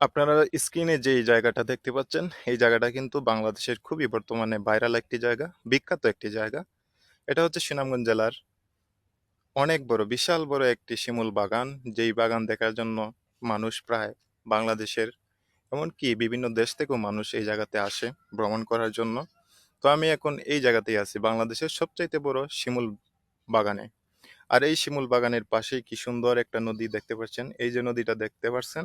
আপনারা স্ক্রিনে যে জায়গাটা দেখতে পাচ্ছেন, এই জায়গাটা কিন্তু বাংলাদেশের খুবই বর্তমানে ভাইরাল একটি জায়গা, বিখ্যাত একটি জায়গা। এটা হচ্ছে সুনামগঞ্জ জেলার অনেক বড়, বিশাল বড় একটি শিমুল বাগান। যেই বাগান দেখার জন্য মানুষ প্রায় বাংলাদেশের এমনকি বিভিন্ন দেশ থেকেও মানুষ এই জায়গাতে আসে ভ্রমণ করার জন্য। তো আমি এখন এই জায়গাতেই আছি, বাংলাদেশের সবচাইতে বড় শিমুল বাগানে। আর এই শিমুল বাগানের পাশেই কি সুন্দর একটা নদী দেখতে পাচ্ছেন। এই যে নদীটা দেখতে পাচ্ছেন,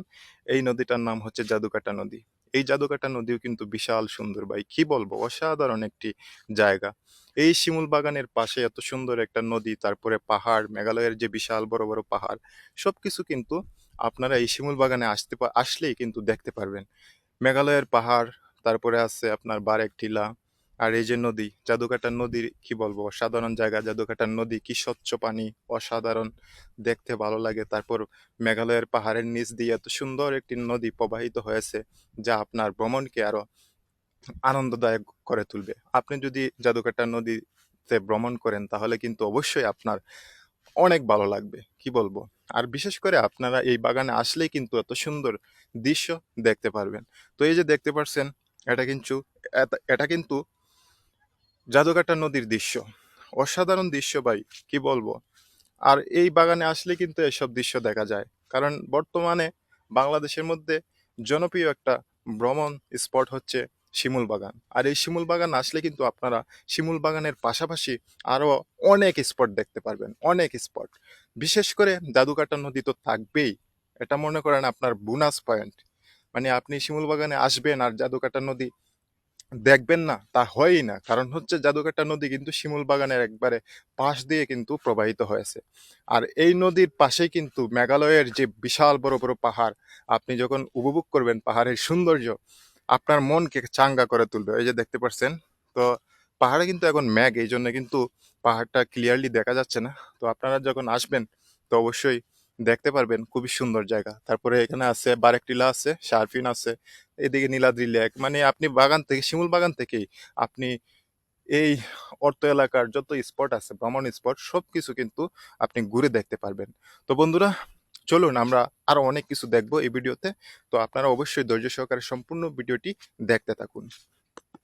এই নদীটার নাম হচ্ছে জাদুকাটা নদী। এই জাদুকাটা নদীও কিন্তু বিশাল সুন্দর ভাই, কি বলবো, অসাধারণ একটি জায়গা। এই শিমুল বাগানের পাশে এত সুন্দর একটা নদী, তারপরে পাহাড়, মেঘালয়ের যে বিশাল বড় বড় পাহাড়, সবকিছু কিন্তু আপনারা এই শিমুল বাগানে আসলেই কিন্তু দেখতে পারবেন। মেঘালয়ের পাহাড়, তারপরে আছে আপনার বারেক টিলা, আর এই যে নদী, জাদুকাটার নদীর কি বলবো, অসাধারণ জায়গা। জাদুকাটার নদী কি স্বচ্ছ পানি, অসাধারণ, দেখতে ভালো লাগে। তারপর মেঘালয়ের পাহাড়ের নিচ দিয়ে এত সুন্দর একটি নদী প্রবাহিত হয়েছে, যা আপনার ভ্রমণকে আরো আনন্দদায়ক করে তুলবে। আপনি যদি জাদুকাটা নদীতে ভ্রমণ করেন তাহলে কিন্তু অবশ্যই আপনার অনেক ভালো লাগবে, কি বলবো। আর বিশেষ করে আপনারা এই বাগানে আসলেই কিন্তু এত সুন্দর দৃশ্য দেখতে পারবেন। তো এই যে দেখতে পাচ্ছেন, এটা কিন্তু এটা কিন্তু জাদুকাটা নদীর দৃশ্য। অসাধারণ দৃশ্য ভাই, কি বলবো। আর এই বাগানে আসলে কিন্তু এসব দৃশ্য দেখা যায়, কারণ বর্তমানে বাংলাদেশের মধ্যে জনপ্রিয় একটা ভ্রমণ স্পট হচ্ছে শিমুল বাগান। আর এই শিমুল বাগান আসলে কিন্তু আপনারা শিমুল বাগানের পাশাপাশি আরো অনেক স্পট দেখতে পারবেন, অনেক স্পট। বিশেষ করে জাদুকাটা নদী তো থাকবেই, এটা মনে করেন আপনার বোনাস পয়েন্ট। মানে আপনি শিমুল বাগানে আসবেন আর জাদুকাটা নদী দেখবেন না, তা হয়ই না। কারণ হচ্ছে জাদুকাটা নদী কিন্তু শিমুল বাগানের একবারে পাশ দিয়ে কিন্তু প্রবাহিত হয়েছে। আর এই নদীর পাশেই কিন্তু মেঘালয়ের যে বিশাল বড় বড় পাহাড়, আপনি যখন উপভোগ করবেন পাহাড়ের সৌন্দর্য, আপনার মনকে চাঙ্গা করে তুলবে। এই যে দেখতে পাচ্ছেন, তো পাহাড়ে কিন্তু এখন মেঘ, এই জন্য কিন্তু পাহাড়টা ক্লিয়ারলি দেখা যাচ্ছে না। তো আপনারা যখন আসবেন তো অবশ্যই দেখতে পারবেন, খুবই সুন্দর জায়গা। তারপরে এখানে আছে বারেকটিলা, আছে শারফিন আছে, এদিকে নীলাদ্রি লেক। মানে আপনি বাগান থেকে, শিমুল বাগান থেকেই আপনি এই অর্থ এলাকার যত স্পট আছে, ভ্রমণ স্পট, সবকিছু কিন্তু আপনি ঘুরে দেখতে পারবেন। তো বন্ধুরা, চলুন আমরা আরো অনেক কিছু দেখবো এই ভিডিওতে। তো আপনারা অবশ্যই ধৈর্য সহকারে সম্পূর্ণ ভিডিওটি দেখতে থাকুন।